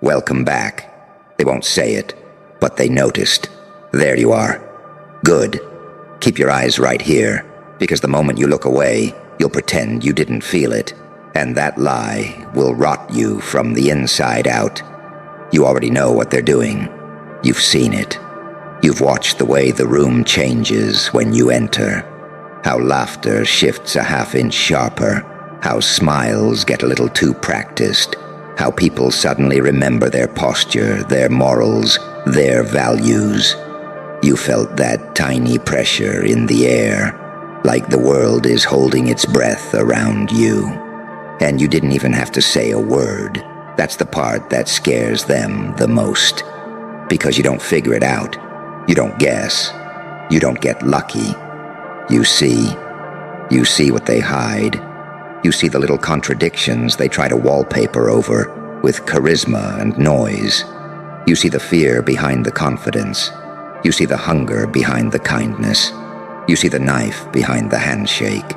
Welcome back. They won't say it, but they noticed. There you are. Good. Keep your eyes right here, because the moment you look away, you'll pretend you didn't feel it, and that lie will rot you from the inside out. You already know what they're doing. You've seen it. You've watched the way the room changes when you enter. How laughter shifts a half-inch sharper. How smiles get a little too practiced. How people suddenly remember their posture, their morals, their values. You felt that tiny pressure in the air, like the world is holding its breath around you. And you didn't even have to say a word. That's the part that scares them the most. Because you don't figure it out. You don't guess. You don't get lucky. You see. You see what they hide. You see the little contradictions they try to wallpaper over with charisma and noise. You see the fear behind the confidence. You see the hunger behind the kindness. You see the knife behind the handshake.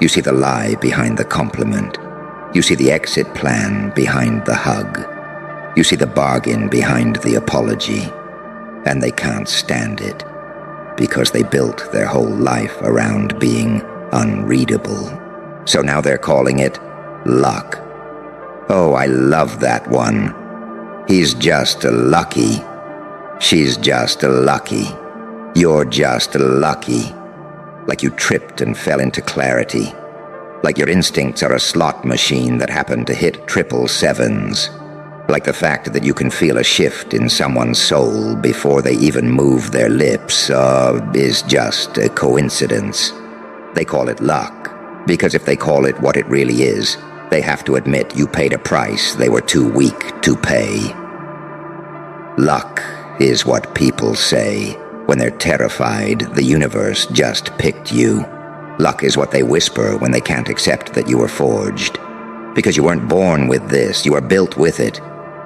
You see the lie behind the compliment. You see the exit plan behind the hug. You see the bargain behind the apology. And they can't stand it, because they built their whole life around being unreadable. So now they're calling it luck. Oh, I love that one. He's just lucky. She's just lucky. You're just lucky. Like you tripped and fell into clarity. Like your instincts are a slot machine that happened to hit 777s. Like the fact that you can feel a shift in someone's soul before they even move their lips is just a coincidence. They call it luck. Because if they call it what it really is, they have to admit you paid a price they were too weak to pay. Luck is what people say when they're terrified the universe just picked you. Luck is what they whisper when they can't accept that you were forged. Because you weren't born with this, you are built with it.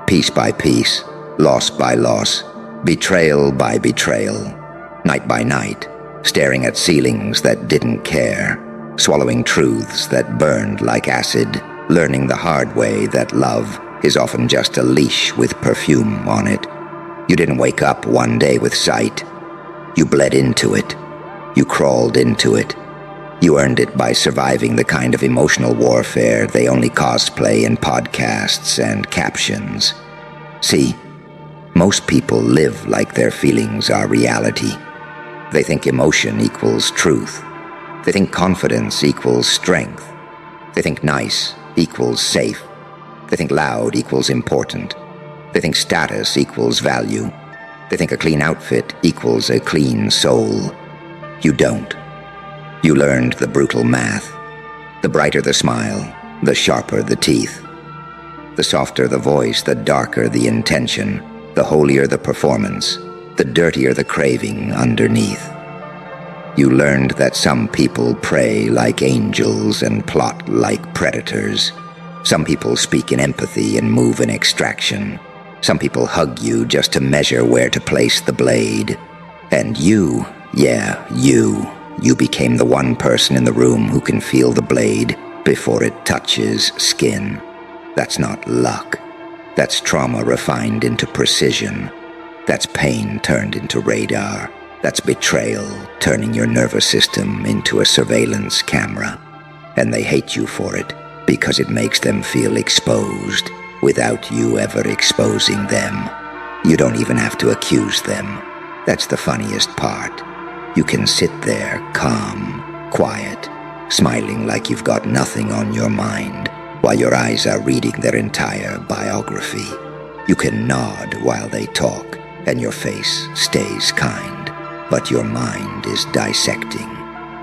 Piece by piece, loss by loss, betrayal by betrayal, night by night, staring at ceilings that didn't care. Swallowing truths that burned like acid, learning the hard way that love is often just a leash with perfume on it. You didn't wake up one day with sight. You bled into it. You crawled into it. You earned it by surviving the kind of emotional warfare they only cosplay in podcasts and captions. See, most people live like their feelings are reality. They think emotion equals truth. They think confidence equals strength. They think nice equals safe. They think loud equals important. They think status equals value. They think a clean outfit equals a clean soul. You don't. You learned the brutal math. The brighter the smile, the sharper the teeth. The softer the voice, the darker the intention. The holier the performance, the dirtier the craving underneath. You learned that some people pray like angels and plot like predators. Some people speak in empathy and move in extraction. Some people hug you just to measure where to place the blade. And you, you became the one person in the room who can feel the blade before it touches skin. That's not luck. That's trauma refined into precision. That's pain turned into radar. That's betrayal, turning your nervous system into a surveillance camera. And they hate you for it, because it makes them feel exposed, without you ever exposing them. You don't even have to accuse them. That's the funniest part. You can sit there, calm, quiet, smiling like you've got nothing on your mind, while your eyes are reading their entire biography. You can nod while they talk, and your face stays kind. But your mind is dissecting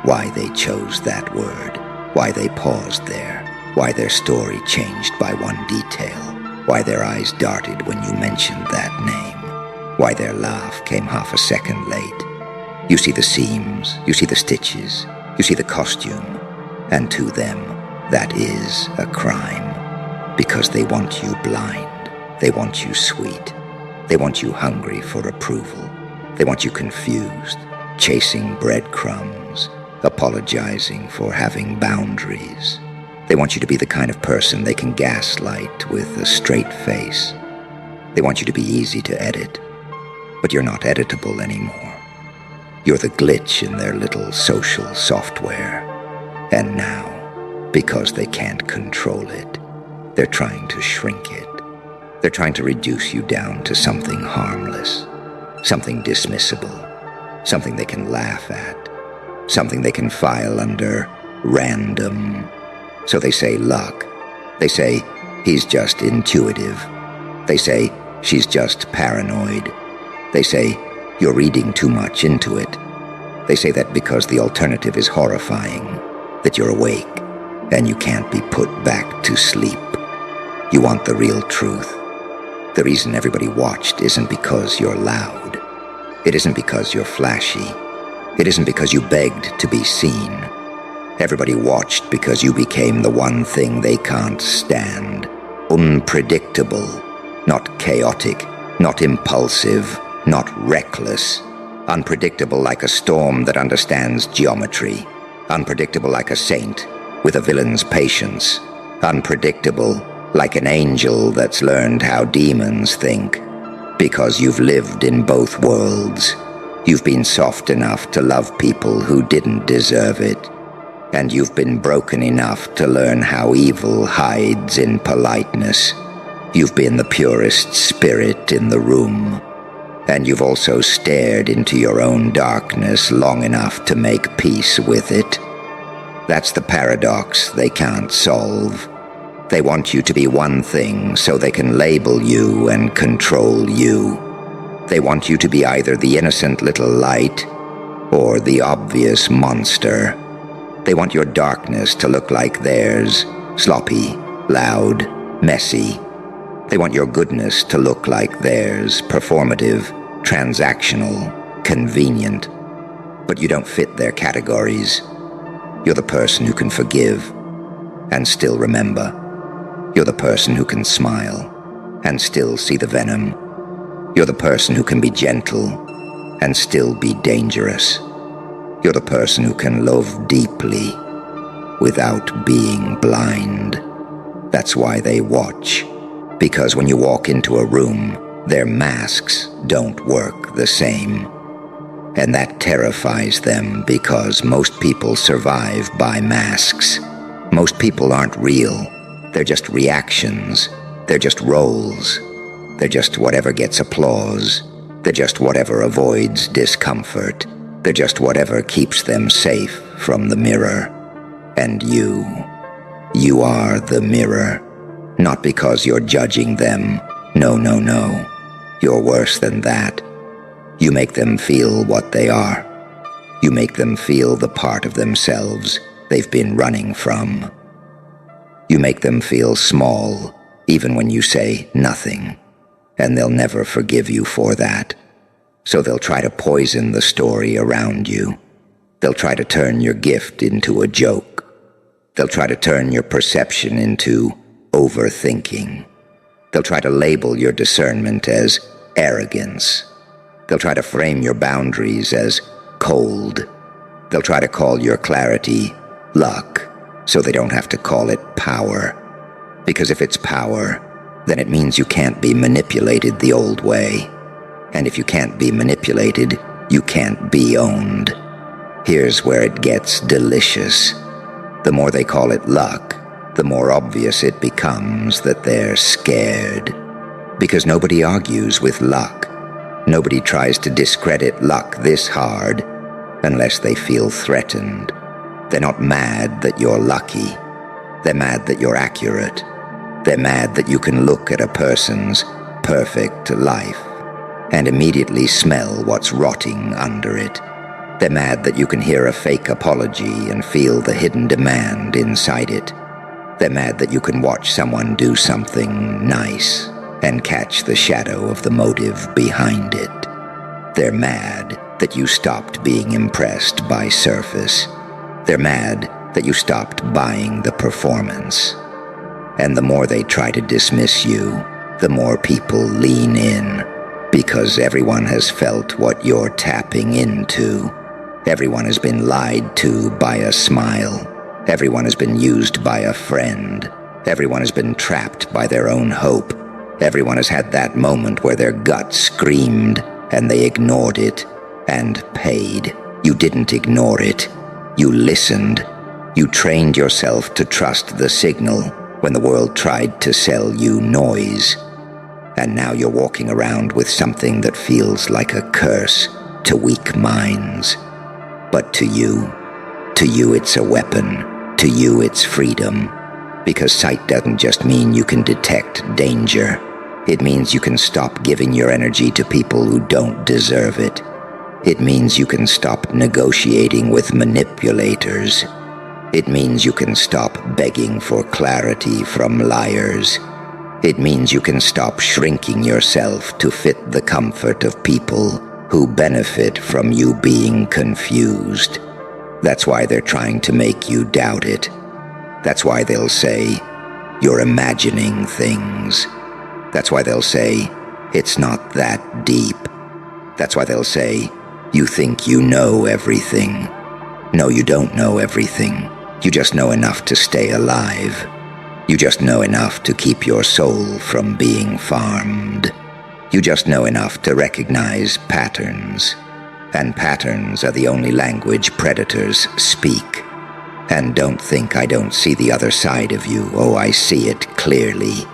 why they chose that word, why they paused there, why their story changed by one detail, why their eyes darted when you mentioned that name, why their laugh came half a second late. You see the seams, you see the stitches, you see the costume, and to them, that is a crime, because they want you blind, they want you sweet, they want you hungry for approval. They want you confused, chasing breadcrumbs, apologizing for having boundaries. They want you to be the kind of person they can gaslight with a straight face. They want you to be easy to edit. But you're not editable anymore. You're the glitch in their little social software. And now, because they can't control it, they're trying to shrink it. They're trying to reduce you down to something harmless, something dismissible, something they can laugh at, something they can file under random. So they say luck. They say he's just intuitive. They say she's just paranoid. They say you're reading too much into it. They say that because the alternative is horrifying, that you're awake and you can't be put back to sleep. You want the real truth. The reason everybody watched isn't because you're loud. It isn't because you're flashy. It isn't because you begged to be seen. Everybody watched because you became the one thing they can't stand. Unpredictable, not chaotic, not impulsive, not reckless. Unpredictable like a storm that understands geometry. Unpredictable like a saint with a villain's patience. Unpredictable like an angel that's learned how demons think. Because you've lived in both worlds. You've been soft enough to love people who didn't deserve it. And you've been broken enough to learn how evil hides in politeness. You've been the purest spirit in the room. And you've also stared into your own darkness long enough to make peace with it. That's the paradox they can't solve. They want you to be one thing so they can label you and control you. They want you to be either the innocent little light or the obvious monster. They want your darkness to look like theirs, sloppy, loud, messy. They want your goodness to look like theirs, performative, transactional, convenient. But you don't fit their categories. You're the person who can forgive and still remember. You're the person who can smile and still see the venom. You're the person who can be gentle and still be dangerous. You're the person who can love deeply without being blind. That's why they watch. Because when you walk into a room, their masks don't work the same. And that terrifies them because most people survive by masks. Most people aren't real. They're just reactions. They're just roles. They're just whatever gets applause. They're just whatever avoids discomfort. They're just whatever keeps them safe from the mirror. And you are the mirror. Not because you're judging them. No, no, no. You're worse than that. You make them feel what they are. You make them feel the part of themselves they've been running from. You make them feel small, even when you say nothing. And they'll never forgive you for that. So they'll try to poison the story around you. They'll try to turn your gift into a joke. They'll try to turn your perception into overthinking. They'll try to label your discernment as arrogance. They'll try to frame your boundaries as cold. They'll try to call your clarity luck, so they don't have to call it power. Because if it's power, then it means you can't be manipulated the old way. And if you can't be manipulated, you can't be owned. Here's where it gets delicious. The more they call it luck, the more obvious it becomes that they're scared. Because nobody argues with luck. Nobody tries to discredit luck this hard unless they feel threatened. They're not mad that you're lucky. They're mad that you're accurate. They're mad that you can look at a person's perfect life and immediately smell what's rotting under it. They're mad that you can hear a fake apology and feel the hidden demand inside it. They're mad that you can watch someone do something nice and catch the shadow of the motive behind it. They're mad that you stopped being impressed by surface. They're mad that you stopped buying the performance. And the more they try to dismiss you, the more people lean in, because everyone has felt what you're tapping into. Everyone has been lied to by a smile. Everyone has been used by a friend. Everyone has been trapped by their own hope. Everyone has had that moment where their gut screamed and they ignored it and paid. You didn't ignore it. You listened. You trained yourself to trust the signal when the world tried to sell you noise. And now you're walking around with something that feels like a curse to weak minds. But to you it's a weapon. To you it's freedom. Because sight doesn't just mean you can detect danger. It means you can stop giving your energy to people who don't deserve it. It means you can stop negotiating with manipulators. It means you can stop begging for clarity from liars. It means you can stop shrinking yourself to fit the comfort of people who benefit from you being confused. That's why they're trying to make you doubt it. That's why they'll say, you're imagining things. That's why they'll say, it's not that deep. That's why they'll say, you think you know everything. No, you don't know everything. You just know enough to stay alive. You just know enough to keep your soul from being farmed. You just know enough to recognize patterns. And patterns are the only language predators speak. And don't think I don't see the other side of you. Oh, I see it clearly.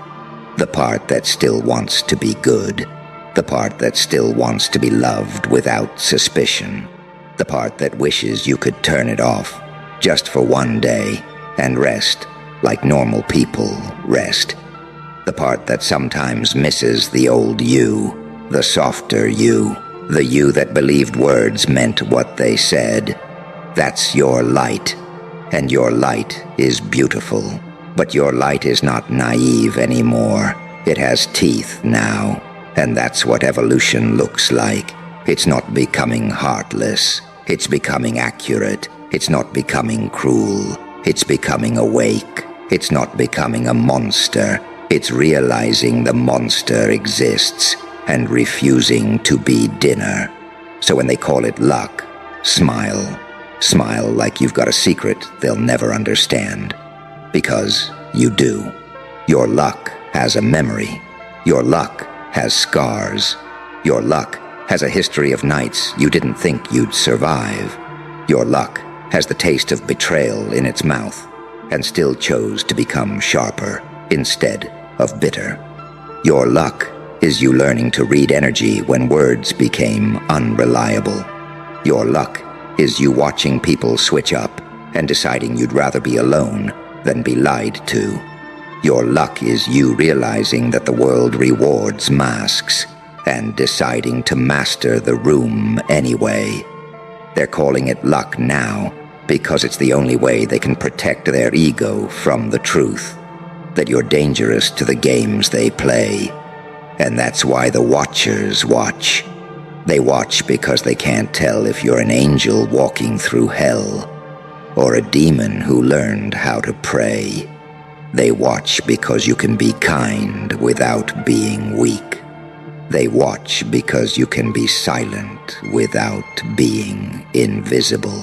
The part that still wants to be good. The part that still wants to be loved without suspicion. The part that wishes you could turn it off just for one day and rest like normal people rest. The part that sometimes misses the old you, the softer you, the you that believed words meant what they said. That's your light, and your light is beautiful. But your light is not naive anymore. It has teeth now. And that's what evolution looks like. It's not becoming heartless. It's becoming accurate. It's not becoming cruel. It's becoming awake. It's not becoming a monster. It's realizing the monster exists and refusing to be dinner. So when they call it luck, smile. Smile like you've got a secret they'll never understand. Because you do. Your luck has a memory. Your luck has scars. Your luck has a history of nights you didn't think you'd survive. Your luck has the taste of betrayal in its mouth and still chose to become sharper instead of bitter. Your luck is you learning to read energy when words became unreliable. Your luck is you watching people switch up and deciding you'd rather be alone than be lied to. Your luck is you realizing that the world rewards masks and deciding to master the room anyway. They're calling it luck now because it's the only way they can protect their ego from the truth, that you're dangerous to the games they play. And that's why the Watchers watch. They watch because they can't tell if you're an angel walking through hell or a demon who learned how to pray. They watch because you can be kind without being weak. They watch because you can be silent without being invisible.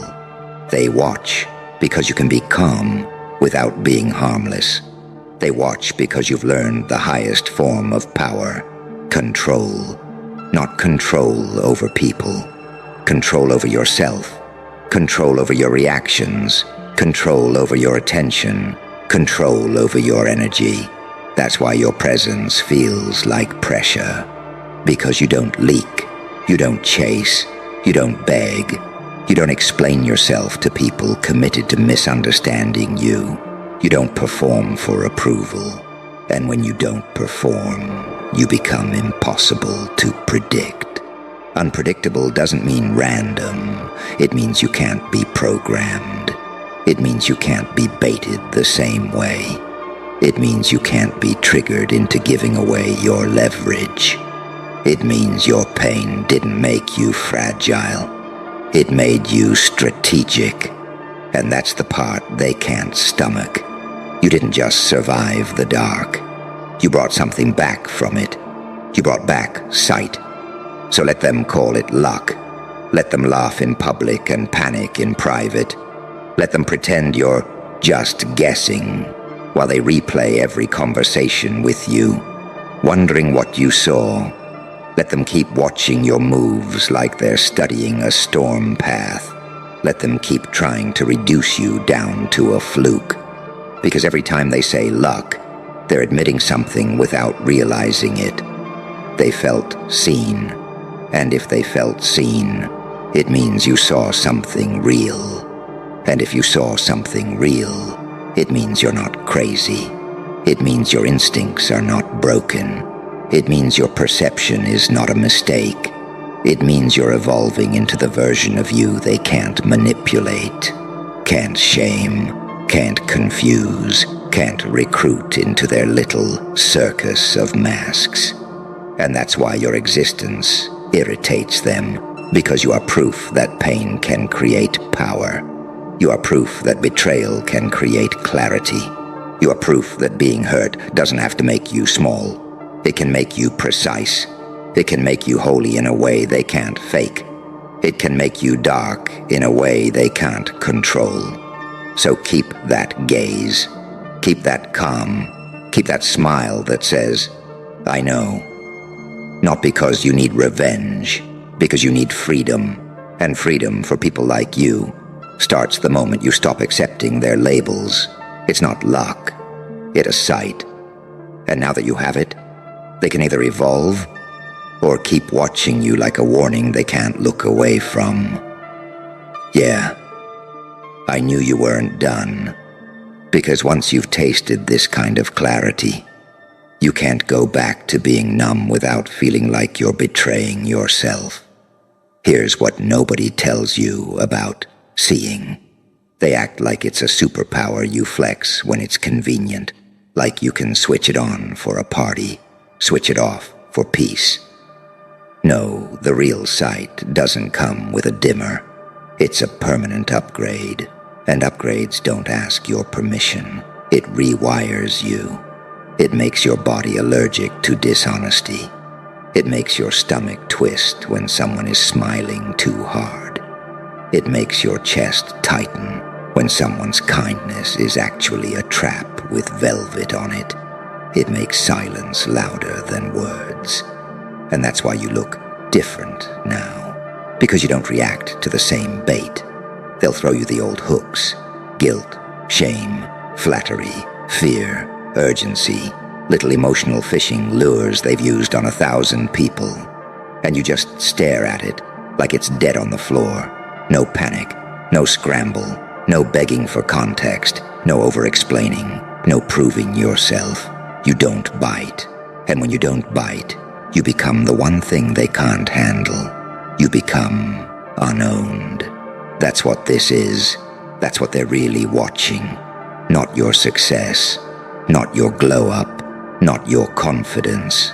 They watch because you can be calm without being harmless. They watch because you've learned the highest form of power, control. Not control over people. Control over yourself. Control over your reactions. Control over your attention. Control over your energy. That's why your presence feels like pressure. Because you don't leak. You don't chase. You don't beg. You don't explain yourself to people committed to misunderstanding you. You don't perform for approval. And when you don't perform, you become impossible to predict. Unpredictable doesn't mean random. It means you can't be programmed. It means you can't be baited the same way. It means you can't be triggered into giving away your leverage. It means your pain didn't make you fragile. It made you strategic. And that's the part they can't stomach. You didn't just survive the dark. You brought something back from it. You brought back sight. So let them call it luck. Let them laugh in public and panic in private. Let them pretend you're just guessing while they replay every conversation with you. wondering what you saw. Let them keep watching your moves like they're studying a storm path. Let them keep trying to reduce you down to a fluke. Because every time they say luck, they're admitting something without realizing it. They felt seen. And if they felt seen, it means you saw something real. And if you saw something real, it means you're not crazy. It means your instincts are not broken. It means your perception is not a mistake. It means you're evolving into the version of you they can't manipulate, can't shame, can't confuse, can't recruit into their little circus of masks. And that's why your existence irritates them, because you are proof that pain can create power. You are proof that betrayal can create clarity. You are proof that being hurt doesn't have to make you small. It can make you precise. It can make you holy in a way they can't fake. It can make you dark in a way they can't control. So keep that gaze. Keep that calm. Keep that smile that says, I know. Not because you need revenge, because you need freedom. And freedom for people like you starts the moment you stop accepting their labels. It's not luck. It's a sight. And now that you have it, they can either evolve or keep watching you like a warning they can't look away from. Yeah, I knew you weren't done, because once you've tasted this kind of clarity, you can't go back to being numb without feeling like you're betraying yourself. Here's what nobody tells you about seeing. They act like it's a superpower you flex when it's convenient, like you can switch it on for a party, switch it off for peace. No, the real sight doesn't come with a dimmer. It's a permanent upgrade, and upgrades don't ask your permission. It rewires you. It makes your body allergic to dishonesty. It makes your stomach twist when someone is smiling too hard. It makes your chest tighten when someone's kindness is actually a trap with velvet on it. It makes silence louder than words. And that's why you look different now, because you don't react to the same bait. They'll throw you the old hooks: guilt, shame, flattery, fear, urgency, little emotional fishing lures they've used on 1,000 people. And you just stare at it like it's dead on the floor. No panic, no scramble, no begging for context, no over-explaining, no proving yourself. You don't bite. And when you don't bite, you become the one thing they can't handle. You become unowned. That's what this is. That's what they're really watching. Not your success, not your glow-up, not your confidence.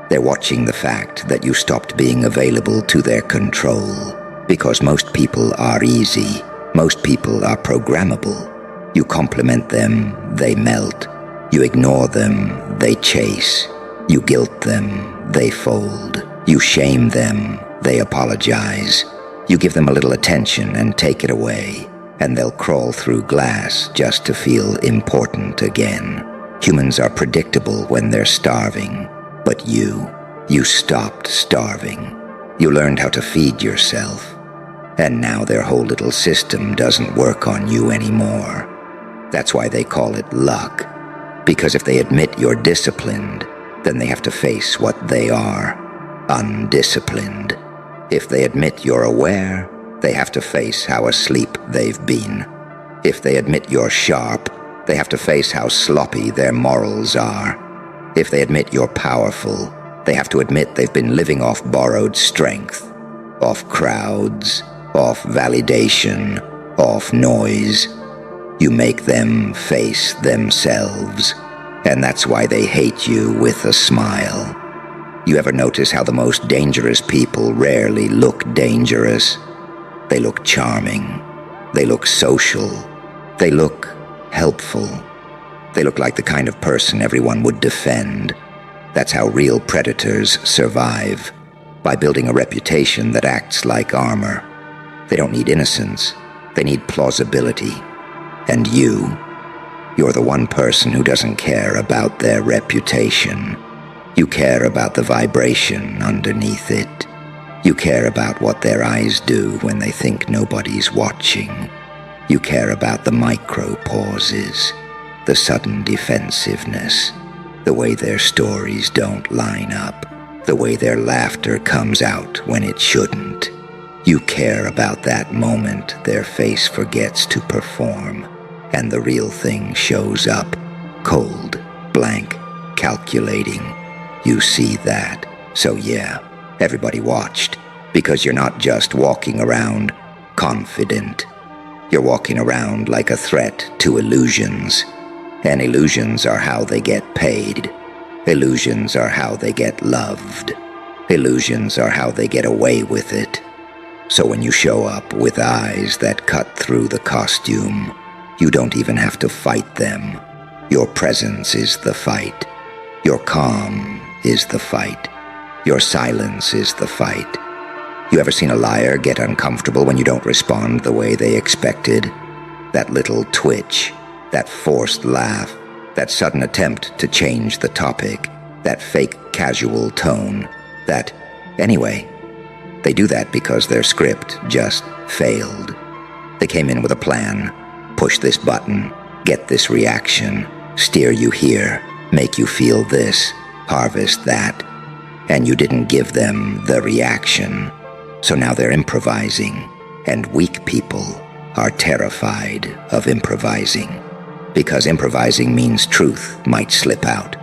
They're watching the fact that you stopped being available to their control. Because most people are easy. Most people are programmable. You compliment them, they melt. You ignore them, they chase. You guilt them, they fold. You shame them, they apologize. You give them a little attention and take it away, and they'll crawl through glass just to feel important again. Humans are predictable when they're starving, but you stopped starving. You learned how to feed yourself, and now their whole little system doesn't work on you anymore. That's why they call it luck. Because if they admit you're disciplined, then they have to face what they are, undisciplined. If they admit you're aware, they have to face how asleep they've been. If they admit you're sharp, they have to face how sloppy their morals are. If they admit you're powerful, they have to admit they've been living off borrowed strength, off crowds, off validation, off noise. You make them face themselves, and that's why they hate you with a smile. You ever notice how the most dangerous people rarely look dangerous? They look charming. They look social. They look helpful. They look like the kind of person everyone would defend. That's how real predators survive, by building a reputation that acts like armor. They don't need innocence. They need plausibility. And you're the one person who doesn't care about their reputation. You care about the vibration underneath it. You care about what their eyes do when they think nobody's watching. You care about the micro pauses, the sudden defensiveness, the way their stories don't line up, the way their laughter comes out when it shouldn't. You care about that moment their face forgets to perform, and the real thing shows up, cold, blank, calculating. You see that. So yeah, everybody watched, because you're not just walking around confident. You're walking around like a threat to illusions. And illusions are how they get paid. Illusions are how they get loved. Illusions are how they get away with it. So when you show up with eyes that cut through the costume, you don't even have to fight them. Your presence is the fight. Your calm is the fight. Your silence is the fight. You ever seen a liar get uncomfortable when you don't respond the way they expected? That little twitch, that forced laugh, that sudden attempt to change the topic, that fake casual tone, that, anyway. They do that because their script just failed. They came in with a plan. Push this button, get this reaction, steer you here, make you feel this, harvest that. And you didn't give them the reaction. So now they're improvising, and weak people are terrified of improvising, because improvising means truth might slip out.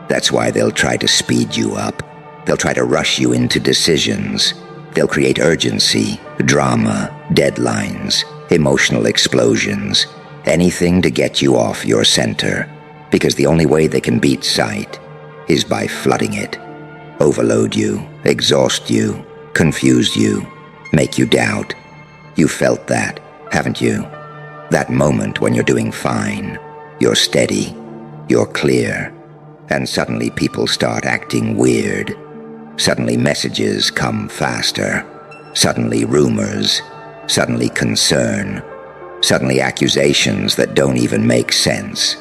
That's why they'll try to speed you up. They'll try to rush you into decisions. They'll create urgency, drama, deadlines, emotional explosions, anything to get you off your center, because the only way they can beat sight is by flooding it, overload you, exhaust you, confuse you, make you doubt. You felt that, haven't you? That moment when you're doing fine, you're steady, you're clear, and suddenly people start acting weird. Suddenly messages come faster. Suddenly rumors. Suddenly concern. Suddenly accusations that don't even make sense.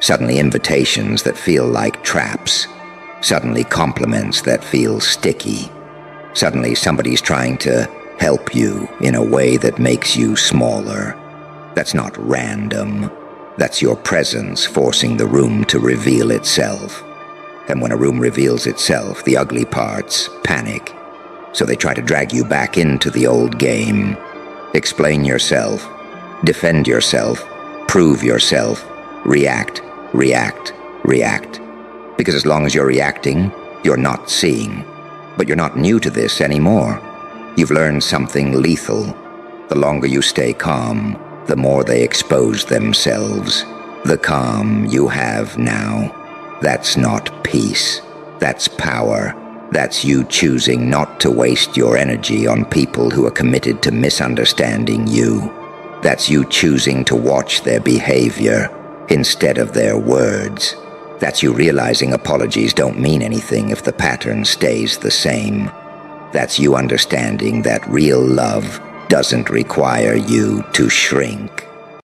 Suddenly invitations that feel like traps. Suddenly compliments that feel sticky. Suddenly somebody's trying to help you in a way that makes you smaller. That's not random. That's your presence forcing the room to reveal itself. And when a room reveals itself, the ugly parts panic. So they try to drag you back into the old game. Explain yourself. Defend yourself. Prove yourself. React, react, react. Because as long as you're reacting, you're not seeing. But you're not new to this anymore. You've learned something lethal. The longer you stay calm, the more they expose themselves. The calm you have now, that's not peace. That's power. That's you choosing not to waste your energy on people who are committed to misunderstanding you. That's you choosing to watch their behavior instead of their words. That's you realizing apologies don't mean anything if the pattern stays the same. That's you understanding that real love doesn't require you to shrink.